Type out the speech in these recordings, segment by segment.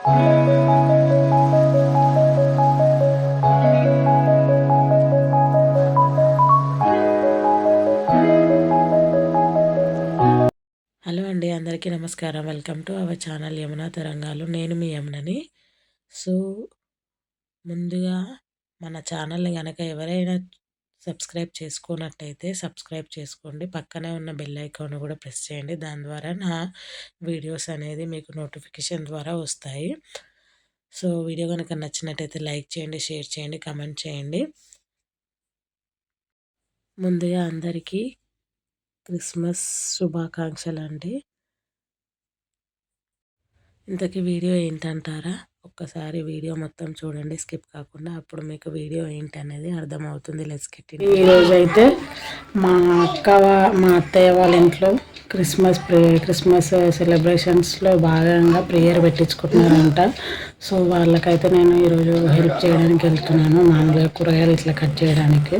Hello అండి, అందరికీ నమస్కారం. Welcome to our channel Yamuna తరంగాలు. నేను మీ యమునని. సో ముందుగా మన ఛానల్ని కనుక ఎవరైనా సబ్స్క్రైబ్ చేసుకున్నట్టయితే సబ్స్క్రైబ్ చేసుకోండి. పక్కనే ఉన్న బెల్ ఐకాన్ కూడా ప్రెస్ చేయండి. దాని ద్వారా నా వీడియోస్ అనేది మీకు నోటిఫికేషన్ ద్వారా వస్తాయి. సో వీడియో కనుక నచ్చినట్టయితే లైక్ చేయండి, షేర్ చేయండి, కమెంట్ చేయండి. ముందుగా అందరికీ క్రిస్మస్ శుభాకాంక్షలు అండి. ఇంతకీ వీడియో ఏంటంటారా? ఒక్కసారి వీడియో మొత్తం చూడండి స్కిప్ కాకుండా, అప్పుడు మీకు వీడియో ఏంటనేది అర్థమవుతుంది. Let's get it. ఈరోజు అయితే మా మా అత్తయ్య వాళ్ళ ఇంట్లో క్రిస్మస్ సెలబ్రేషన్స్లో భాగంగా ప్రేయర్ పెట్టించుకుంటున్నారంట. సో వాళ్ళకైతే నేను ఈరోజు హెల్ప్ చేయడానికి వెళ్తున్నాను. మామూలుగా కూరగాయలు ఇట్లా కట్ చేయడానికి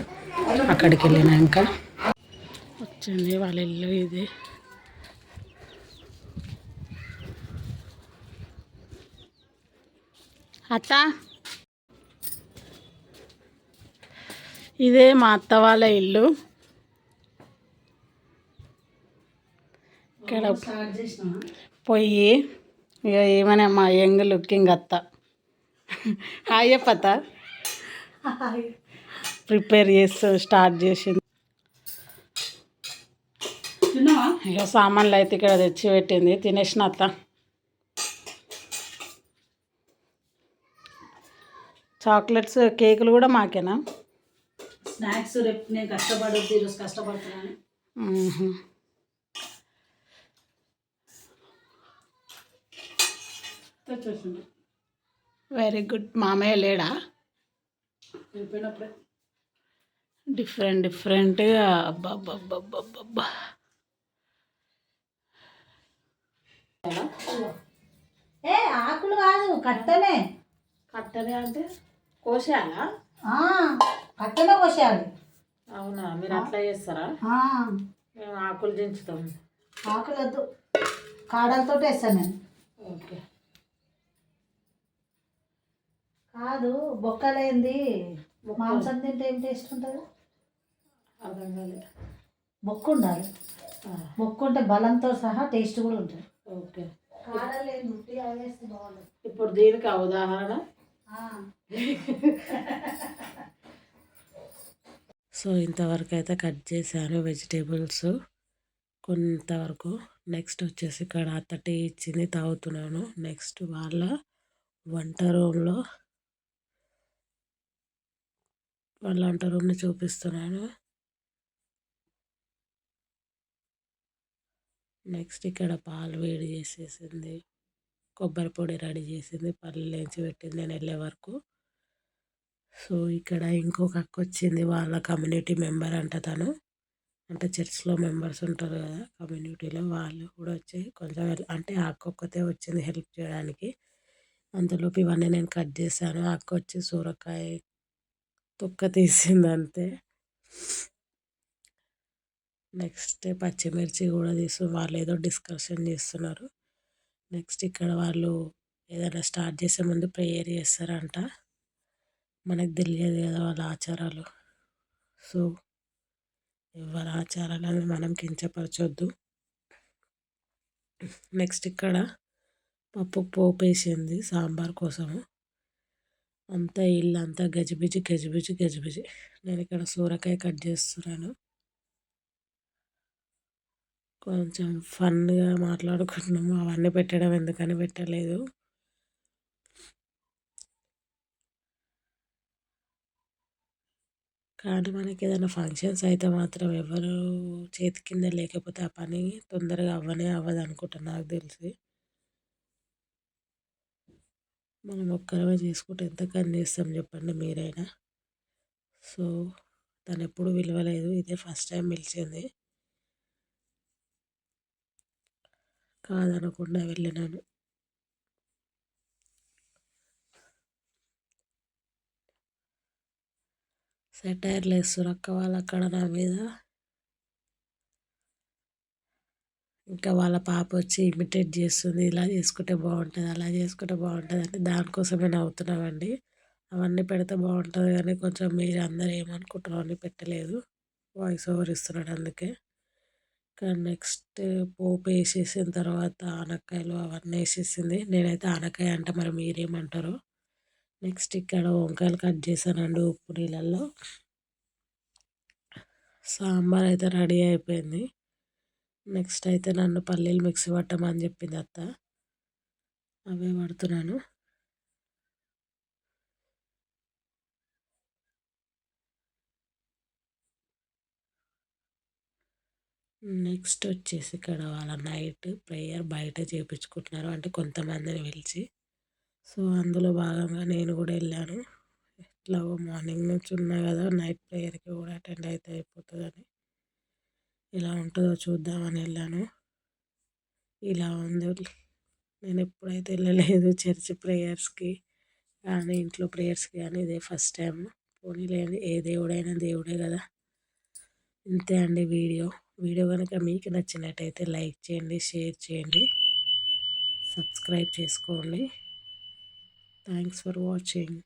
అక్కడికి వెళ్ళినాక వచ్చింది వాళ్ళ ఇల్లు. ఇది అత్త, ఇదే మా అత్త వాళ్ళ ఇల్లు. ఇక్కడ పొయ్యి ఇక ఏమైనా మా యంగ్ లుకింగ్ అత్త. హాయ్ చెప్పత్త. ప్రిపేర్ స్టార్ట్ చేసింది. ఇక సామాన్లు అయితే ఇక్కడ తెచ్చి పెట్టింది. తినేసిన అత్త. చాక్లెట్స్, కేకులు కూడా మాకేనా? స్నాక్స్ రేపు నేను కష్టపడద్దు, ఈరోజు కష్టపడుతున్నాను. Very good. మామయ్య లేడా? వెళ్ళిపోయినప్పుడే డిఫరెంట్గా. అబ్బా ఏ ఆకులు కాదు, కట్టనే. కట్టనే అంటే కోసేయాలా? కట్టనే కోసేయాలి. అవునా, మీరు అట్లా చేస్తారా? మేము ఆకులు దించుతాం. ఆకులు వద్దు, కాడలతో వేస్తాను నేను. ఓకే. కాదు, బొక్కలేంది మాంసం తింటే ఏం టేస్ట్ ఉంటుంది? అర్థం కాలేదు. బొక్కు ఉండాలి. బొక్కు ఉంటే బలంతో సహా టేస్ట్ కూడా ఉంటుంది. ఓకే. కాడలేదు ఉట్టి వేస్తే బాగుంటుంది. ఇప్పుడు దీనికి ఆ ఉదాహరణ. సో ఇంతవరకు అయితే కట్ చేశాను వెజిటేబుల్స్ కొంతవరకు. నెక్స్ట్ వచ్చేసి ఇక్కడ అత్త టీ ఇచ్చింది, తాగుతున్నాను. నెక్స్ట్ వాళ్ళ వంట రూమ్ని చూపిస్తున్నాను. నెక్స్ట్ ఇక్కడ పాలు వేడి చేసేసింది, కొబ్బరి పొడి రెడీ చేసింది, పల్లీలు వేయించి పెట్టింది నేను వెళ్ళే వరకు. సో ఇక్కడ ఇంకొక అక్క వచ్చింది, వాళ్ళ కమ్యూనిటీ మెంబర్ అంట తను. అంటే చర్చ్లో మెంబర్స్ ఉంటారు కదా కమ్యూనిటీలో, వాళ్ళు కూడా వచ్చి కొంచెం అంటే ఆ అక్క ఒక్కతే వచ్చింది హెల్ప్ చేయడానికి. అంతలోపు ఇవన్నీ నేను కట్ చేశాను. అక్క వచ్చి సూరకాయ తొక్క తీసింది అంతే. నెక్స్ట్ పచ్చిమిర్చి కూడా వాళ్ళు ఏదో డిస్కషన్ చేస్తున్నారు. నెక్స్ట్ ఇక్కడ వాళ్ళు ఏదైనా స్టార్ట్ చేసే ముందు ప్రేయర్ చేస్తారంట. మనకు తెలియదు కదా వాళ్ళ ఆచారాలు. సో ఎవరి ఆచారాలను మనం కించపరచొద్దు. నెక్స్ట్ ఇక్కడ పప్పు పోపేసింది సాంబార్ కోసము. అంతా ఇల్లు అంతా గజిబిజి. నేను ఇక్కడ సూరకాయ కట్ చేస్తున్నాను. కొంచెం ఫన్గా మాట్లాడుకుంటున్నాము. అవన్నీ పెట్టడం ఎందుకని పెట్టలేదు. కానీ మనకి ఏదైనా ఫంక్షన్స్ అయితే మాత్రం ఎవరు చేతి కింద లేకపోతే ఆ పని తొందరగా అవ్వదు అనుకుంటాను నాకు తెలిసి. మనం ఒక్కరమే చేసుకుంటే ఎంతకని చేస్తాం చెప్పండి మీరైనా. సో తను ఎప్పుడు పిలవలేదు, ఇదే ఫస్ట్ టైం పిలిచింది. కాదనకుండా వెళ్ళినాను. సెటైర్లు వేస్తారు అక్క వాళ్ళు అక్కడ నా మీద. ఇంకా వాళ్ళ పాప వచ్చి ఇమిటేట్ చేస్తుంది, ఇలా చేసుకుంటే బాగుంటుంది, అలా చేసుకుంటే బాగుంటుంది అంటే దానికోసమే నవ్వుతున్నామండి. అవన్నీ పెడితే బాగుంటుంది కానీ కొంచెం మీరు అందరూ ఏమనుకుంటారో అని పెట్టలేదు, వాయిస్ ఓవర్ ఇస్తున్నాడు అందుకే. కానీ నెక్స్ట్ పోపు వేసేసిన తర్వాత ఆనక్కాయలు అవన్నీ వేసేసింది. నేనైతే ఆనకాయ అంట, మరి మీరేమంటారో. నెక్స్ట్ ఇక్కడ వంకాయలు కట్ చేశానండి ఉప్పు నీళ్ళల్లో. సాంబార్ అయితే రెడీ అయిపోయింది. నెక్స్ట్ అయితే నన్ను పల్లీలు మిక్సీ పట్టమని చెప్పింది అత్త, అవే పడుతున్నాను. నెక్స్ట్ వచ్చేసి ఇక్కడ వాళ్ళ నైట్ ప్రేయర్ బయట చేయించుకుంటున్నారు, అంటే కొంతమందిని పిలిచి. సో అందులో భాగంగా నేను కూడా వెళ్ళాను. ఎట్లాగో మార్నింగ్ నుంచి ఉన్నా కదా, నైట్ ప్రేయర్కి కూడా అటెండ్ అయితే అయిపోతుందని, ఎలా ఉంటుందో చూద్దామని వెళ్ళాను. ఇలా ఉంది. నేను ఎప్పుడైతే వెళ్ళలేదు చర్చ్ ప్రేయర్స్కి కానీ, ఇంట్లో ప్రేయర్స్కి కానీ, ఇదే ఫస్ట్ టైం. పోనీలేండి, ఏ దేవుడైనా దేవుడే కదా. ఇంతే అండి వీడియో. వీడియో కనుక మీకు నచ్చినట్టయితే లైక్ చేయండి, షేర్ చేయండి, సబ్స్క్రైబ్ చేసుకోండి. Thanks for watching.